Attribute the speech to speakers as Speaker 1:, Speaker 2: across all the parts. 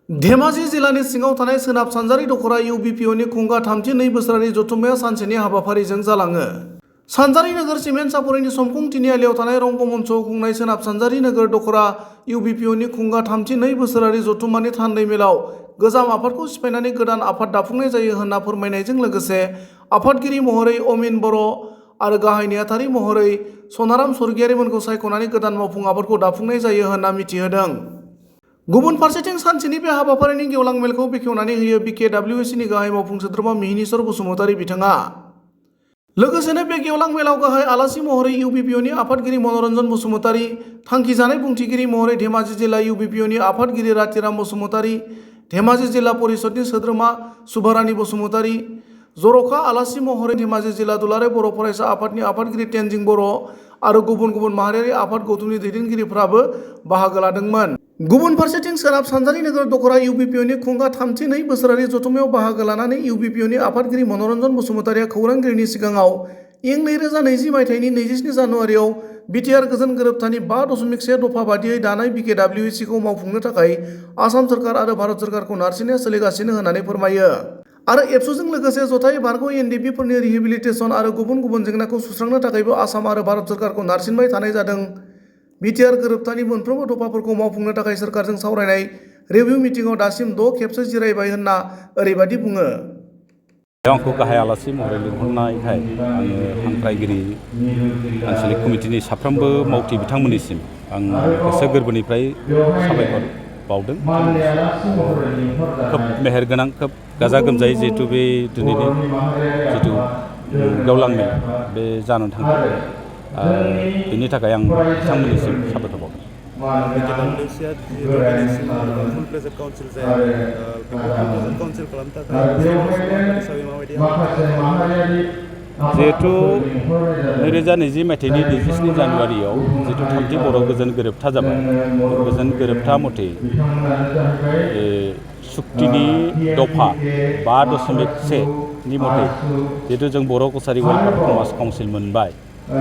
Speaker 1: धेमाजि जिल्लानि सिङाव थानाय सोनाब सानजारि दखरा इउबिपिअनि खुंगा 32 बोसोरारि जथुम्माया सानसेनि हाबाफारिजों जालाङो। सानजारि नोगोर सिमेन्ट सापरिनि समफुं तिनिआलियाव थानाय रंगमन्चआव खुंनाय सोनाब सानजारि नोगोर दखरा इउबिपिअनि खुंगा 32 बोसोरारि जथुम्मानि थान्दै मेलाव गोजाम आफादखौ सिफायनानै गोदान आफाद दाफुंनाय जायो होनना फोरमायनायजों लोगोसे आफादगिरि महरै अमिन बर' आरो गाहाय नेहाथारि महरै सनाराम स्वर्गियारिमोनखौ सायख'नानै गोदान मावफुं आफादखौ दाफुंनाय जायो होनना मिथिहोदों। गुबुन फारसेथिं सानसेनि बे हाबाफारिनि गेवलां मेलखौ बेखेवनानै होयो बिकेडब्लिउएसिनि गाहाय मावफुं सोद्रोमा मिहिनीश्वर बसुमतारी बिथाङा। लोगोसेनो बे गेवलां मेलाव गाहाय आलासि महरै इउबिपिअनि आफादगिरि मनरन्जन बसुमतारी, थांखिजानाय बुंथिगिरि महरै धेमाजि जिल्ला इउबिपिअनि आफादगिरि रातिराम बसुमतारी, धेमाजि जिल्ला परिषदनि सोद्रोमा सुभारानी बसुमतारी, जर'खा आलासि महरै धेमाजि जिल्ला दुलाराय बर' फरायसा आफादनि आफादगिरि तेनजिं बर' आरो गुबुन गुबुन माहारियारि आफाद गौथुमनि दैदेनगिरिफ्राबो बाहागो लादोंमोन। गुबुन फारसेथिं सोनाब सानजारि नोगोर दखरा इउबिपिअनि खुंगा 32 बोसोरारि जथुम्मायाव बाहागो लानानै इउबिपिअनि आफादगिरि मनरन्जन बसुमतारीया खौरांगिरिनि सिगाङाव इं 2020 मायथाइनि 27 जानुवारियाव बिटिआर गोजोन गोरोबथानि 5.1 दफा बादियै दानाय बिकेडब्लिउएसिखौ मावफुंनो थाखाय आसाम सोरखार आरो भारत सोरखारखौ नारसिननाया सोलिगासिनो होननानै फोरमायो। आरो एबसुजों लोगोसे जथायै बारग' एनडिपिफोरनि रिहेबिलिटेसन आरो गुबुन गुबुन जेंनाखौ सुस्रांनो थाखायबो आसाम आरो भारत सोरखारखौ नारसिनबाय थानाय जादों। बिटिआर गोरोबथानि मोनफ्रोमबो दफाफोरखौ मावफुंनो थाखाय सोरखारजों सावरायनाय रिभिउ मिटिंआव दासिम 6 खेबसो जिरायबाय होनना ओरैबायदि बुङो।
Speaker 2: आंखौ गाहाय आलासि महरै लिंहरनायखाय आङो हांख्रायगिरि आनसलिक कमिटिनि साफ्रोमबो मावथि बिथांमोननिसिम आं गोसो गोरबोनिफ्राय साबायखर बावदों। खोब मेहेरगोनां, खोब गाजा गोमजायै जिहेतु बे दिनैनि जितु गेवलां मेल बे जानो थांदों, बेनि थाखाय आं बिथांमोननिसिम साबायखर बावदों।
Speaker 3: बिकेडब्लिउएसिआ जिहेतु दिनैसिम फुल प्लेजेड काउन्सिल जायाखै, बेखौ फुल प्लेजेड काउन्सिल खालामनो थाखाय हिसाबै माबायदि
Speaker 2: जिहेतु 2020 मायथाइनि 27 जानुवारियाव जितु 3थि बर' गोजोन गोरोबथा जाबाय, गोजोन गोरोबथा मथे सुक्तिनि दफा 5.1 नि मथे जिहेतु जों बर' कसारि वेलफेयार प्रमास काउन्सिल मोनबाय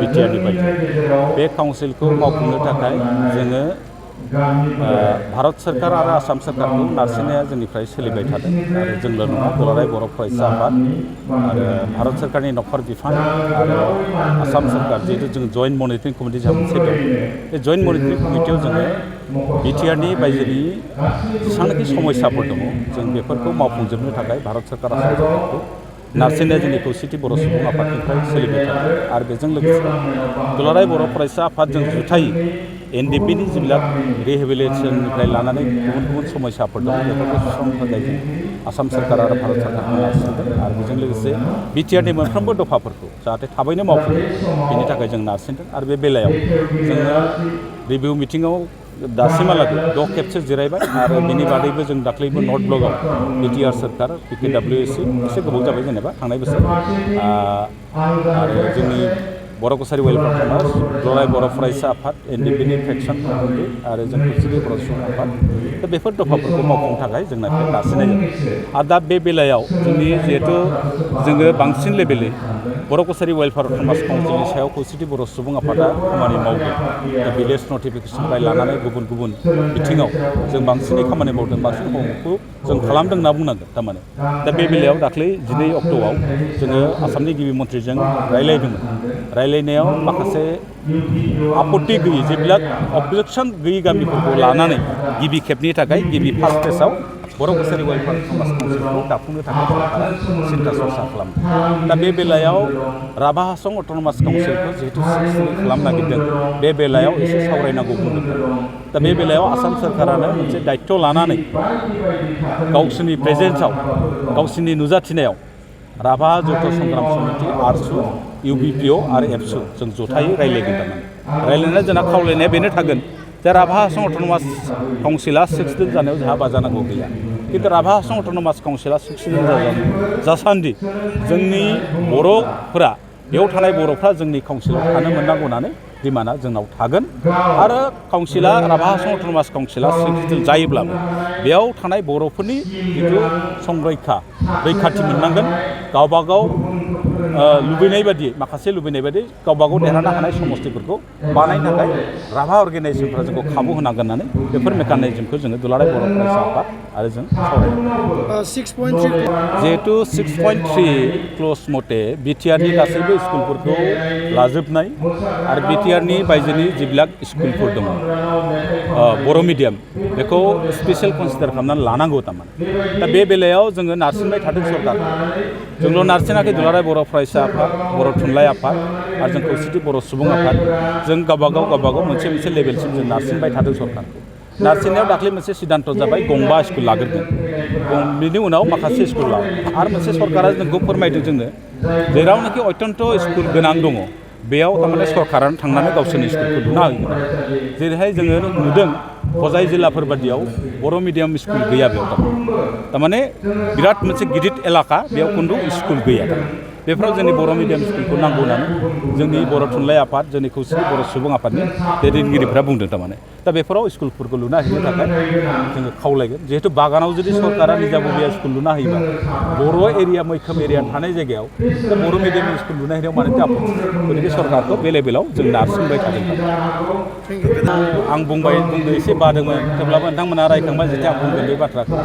Speaker 2: बिटिआरनिफ्राय, बे काउन्सिलखौ मावफुंनो थाखाय जोङो भारत सोरखार आरो आसाम सोरखारखौ नारसिननाया जोंनिफ्राय सोलिबाय थादों। आरो जोंल' नङा, दुलाराय बर' फरायसा आफाद आरो भारत सोरखारनि नखर बिफान आरो आसाम सोरखार जिहेतु जों जइन्ट मनिटरिं कमिटि जा मोनसे दं, बे जइन्ट मनिटरिं कमिटियाव जोङो बिटिआरनि बायजोनि जेसेबांनाखि समस्याफोर दङ जों बेफोरखौ मावफुंजोबनो थाखाय भारत सोरखार आसाम सोरखारखौ नारसिननाया जोंनि खौसेथि बर' सुबुं आफादनिफ्राय सोलिबाय थादों। आरो बेजों लोगोसे दुलाराय बर' फरायसा आफादजों जुथायै एनडिपिनि जिल्ला रिहेबिलिटेसननिफ्राय लानानै गुबुन गुबुन समस्याफोर दं, बेफोरखौ सुस्रांनो थाखाय जों आसाम सोरखार आरो भारत सोरखारखौ नारसिनदों। आरो बेजों लोगोसे बिटिआरनि मोनफ्रोमबो दफाफोरखौ जाहाथे थाबैनो मावफुङो बेनि थाखाय जों नारसिनदों। आरो बे बेलायाव जोङो रिभिउ मिटिङाव दासिमहालागै 6 खेबसो जिरायबाय। आरो बेनि बादैबो जों दाख्लैबो नर्थ ब्लकआव बिटिआर सोरखार बिकेडब्लिउएसि एसे गोबाव जाबाय जेनेबा थांनाय बोसोर, आरो जोंनि बर' कसारि वेलफेयार प्रमास, दुलाराय बर' फरायसा आफाद, एनडिपिनि फेक्सन आरो जों खौसेथि बर' सुबुं आफाद, दा बेफोर दफाफोरखौ मावफुंनो थाखाय जोंनिफ्राय नारसिननाय जादों। आरो दा बे बेलायाव जोंनि जिहेतु जोङो बांसिन लेभेलै बर' कसारि वेलफेयार प्रमास काउन्सिलनि सायाव खौसेथि बर' सुबुं आफादा खामानि मावदों। भिलेज नटिफिकेसननिफ्राय लानानै गुबुन गुबुन बिथिङाव जों बांसिनै खामानि मावदों, बांसिन मावनायखौ जों खालामदों होनना बुंनांगोन थारमाने। दा बे बेलायाव दाख्लै 12 अक्ट'आव जोङो आसामनि गिबि मन्थ्रिजों रायलायदोंमोन। रायलायनायाव माखासे आपत्ति गैयै जेब्ला अबजेक्सन गैयै गामिफोरखौ लानानै गिबि खेबनि थाखाय गिबि फार्स्ट फेजआव बर' कसारि वेलफेयार प्रमास काउन्सिलखौ दाफुंनो थाखाय सरकारा सिन्था सरसा खालामदों। दा बे बेलायाव राभा हासं अट'नमास काउन्सिलखौ जिहेतु सक्सेसफुलि खालामनो नागिरदों, बे बेलायाव एसे सावरायनांगौ बुंदों। दा बे बेलायाव आसाम सोरखारानो मोनसे दायित्व लानानै गावसोरनि प्रेजेन्सआव, गावसोरनि नुजाथिनायाव राभा जौथ संग्राम समिति, आरसु, इउबिपिअ आरो एबसु जों जथायै रायलायगोन। थारमाने रायलायनाया जोंना खावलायनाया बेनो थागोन जे राभा हासं अट'नमास काउन्सिला 6 दिन जानायाव जोंहा बाजानांगौ गैया, खिन्थु राभा हासं अट'नमास काउन्सिला 6 दिन जासान्दि जोंनि बर'फोरा, बेयाव थानाय बर'फ्रा जोंनि काउन्सिलाव थानो मोननांगौ होननानै डिमान्डआ जोंनाव थागोन। आरो काउन्सिला राभा हासं अट'नमास काउन्सिला 6 दिन जायोब्लाबो बेयाव थानाय बर'फोरनि जिथु रैखाथि मोननांगोन, गावबागाव लुबैनाय बादि माखासे लुबैनाय बादि गावबा गाव देरहानो हानाय समस्थिफोरखौ बानायनो थाखाय राभा अर्गेनाइजेसनफोरा जोंखौ खाबु होनांगोन होननानै बेफोर मेकानिजमखौ जोङो दुलाराय बर' फरायसा आफाद आरो जों सावरायदों।
Speaker 1: 6.3
Speaker 2: जिहेतु 6.3 क्ल'ज मथे बिटिआरनि गासैबो स्कुलफोरखौ लाजोबनाय आरो बिटिआरनि बायजोनि जिबिलाक स्कुलफोर दङ बर' मिडियाम बेखौ स्पेसियेल कनसिडार खालामनानै लानांगौ थारमाने दा बे बेलायाव जोङो नारसिनबाय थादों सरकार जोंल' नारसिनाखै दुलाराय बर' फरायसा आफाद बर' थुनलाइ आफाद आरो जों खौसेथि बर' सुबुं आफाद जों गावबागाव मोनसे लेभेलसिम जों नारसिनबाय थादों सरकारखौ नारसिननायाव दाख्लै मोनसे सिद्धान्त जाबाय गंबा स्कुल लाग्रोगोन बिनि उनाव माखासे स्कुल लागोन आरो मोनसे सरकारा जोंखौ फोरमायदों जोंनो जेरावनाखि अत्यन्त स्कुल गोनां दङ बेयाव थारमाने सरकारानो थांनानै गावसोरनि स्कुलखौ लुना होगोन जेरैहाय जोङो नुदों हजाय जिल्लाफोर बादियाव बर' मिडियाम स्कुल गैया बेयाव थारमाने बिराद मोनसे गिदिर एलाका बेयाव खुनु स्कुल गैया बेफोराव जोंनि बर' मिडियाम स्कुलखौ नांगौ होननानै जोंनि बर' थुनलाइ आफाद जोंनि खौसेथि बर' सुबुं आफादनि दैदेनगिरिफ्रा बुंदों थारमाने दा बेफोराव स्कुलफोरखौ लुना होनो थाखाय जोङो खावलायगोन जिहेतु बागानाव जुदि सरकारा निजाबबिया स्कुल लुना होयोबा बर' एरिया मैखोम एरिया थानाय जायगायाव बर' मिडियाम स्कुल लुना होनायाव मानो जाफुं गतिके सरकारखौ बे लेभेलाव जों नारसिनबाय थादों आं बुंनो एसे बादोंमोन थेवब्लाबो नोंथांमोना रायखांबाय जिहेतु आं बुंगोन बे बाथ्राखौ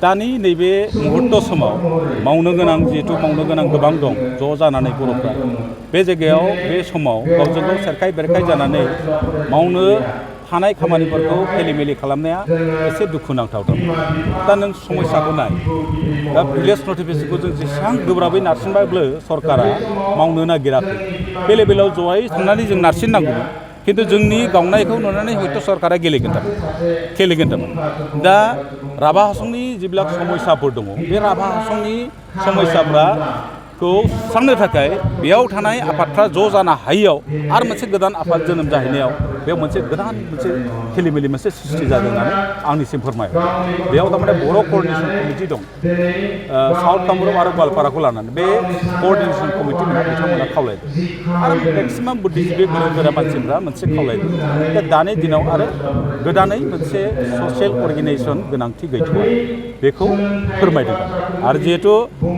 Speaker 2: दानि नैबे मुहुर्त समाव मावनो गोनां जिहेतु मावनो गोनां गोबां दं ज' जानानै बर'फ्रा बे जायगायाव बे समाव गावजों गाव सेरखाय बेरखाय जानानै मावनो हानाय खामानिफोरखौ फेलेमेले खालामनाया एसे दुखुनांथाव दा नों समस्याखौ नाय दा भिलेज नटिफिकेसनखौ जों जेसेबां गोब्राबै नारसिनबाबो सरकारा मावनो नागिराखै बे लेभेलाव ज'यै थांनानै जों नारसिननांगौमोन खिन्थु जोंनि गावनायखौ नुनानै हयथ' सरकारा गेलेगोन दा राभा हासंनि जिबिलाक समस्याफोर दङ बे राभा हासंनि समस्याफोरखौ सुस्रांनो थाखाय बेयाव थानाय आफादफ्रा ज' जानो हायियाव आरो मोनसे गोदान आफाद जोनोम जाहैनायाव बेयाव मोनसे गोदान मोनसे खेलिमेलि मोनसे सृष्टि जादों होननानै आंनिसिम फोरमाय बेयाव थारमाने बर' क'र्डिनेसन कमिटि दं साउथ कामरुप आरो गवालपाराखौ लानानै बे क'र्डिनेसन कमिटि बिथांमोना खावलायदों आरो मेक्सिमाम बुद्धिजिबि गोरों गोरा मानसिफ्रा मोनसे खावलायदों दा दानि दिनाव आरो गोदानै मोनसे ससियेल अर्गेनाइजेसन गोनांथि गैथ'वा बेखौ फोरमायदों आरो जिहेतु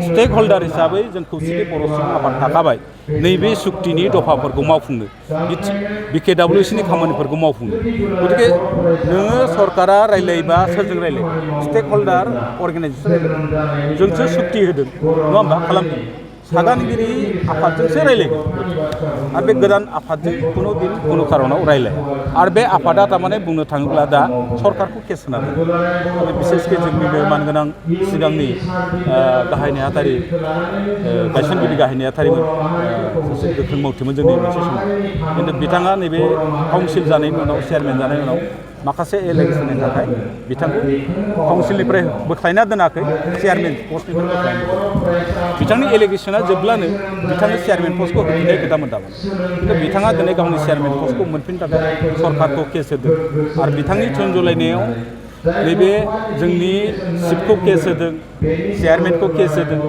Speaker 2: स्टेक हल्डार हिसाबै जों खौसेथि बर' सुबुं आफाद थाखाबाय नैबे सुक्तिनि दफाफोरखौ मावफुंनो बिकेडब्लिउसिनि खामानिफोरखौ मावफुंनो गतिके नोङो सरकारा रायलायोबा सोरजों रायलायो स्टेक हल्डार अर्गेनाइजेसन जोंसो सुक्ति होदों नङा होमबा खालामदों सागानगिरि आफादजोंसो रायलायगोन आरो बे गोदान आफादजों खुनु दिन खुनु खारनाव रायलाया आरो बे आफादा थारमाने बुंनो थाङोब्ला दा सरकारखौ केस होनानै बिसेसके जोंनिनो मानगोनां सिगांनि गाहाय नेहाथारि गायसनगिरि गाहाय नेहाथारिमोन सासे गोख्रों मावथिमोन जोंनि मोनसे समाव खिन्थु बिथाङा नैबे काउन्सिल जानायनि उनाव चेयारमेन जानायनि उनाव माखासे एलिगेसननि थाखाय बिथांखौ काउन्सिलनिफ्राय बोख्लायना दोनाखै चेयारमेन पस्टनिफ्राय बोख्लायनो बिथांनि एलिगेसना जोबब्लानो बिथांनो चेयारमेन पस्टखौ होफिननाय खोथामोन थारमाने खिन्थु बिथाङा दिनै गावनि चेयारमेन पस्टखौ मोनफिननो थाखाय सरकारखौ केस होदों आरो बिथांनि थुनजुलायनायाव नैबे जोंनि चिफखौ केस होदों चेयारमेनखौ केस होदों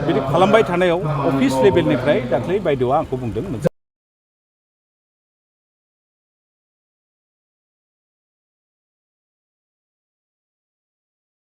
Speaker 2: बिदि खालामबाय थानायाव अफिस लेभेलनिफ्राय दाख्लै बायदेवआ आंखौ बुंदों मोनसे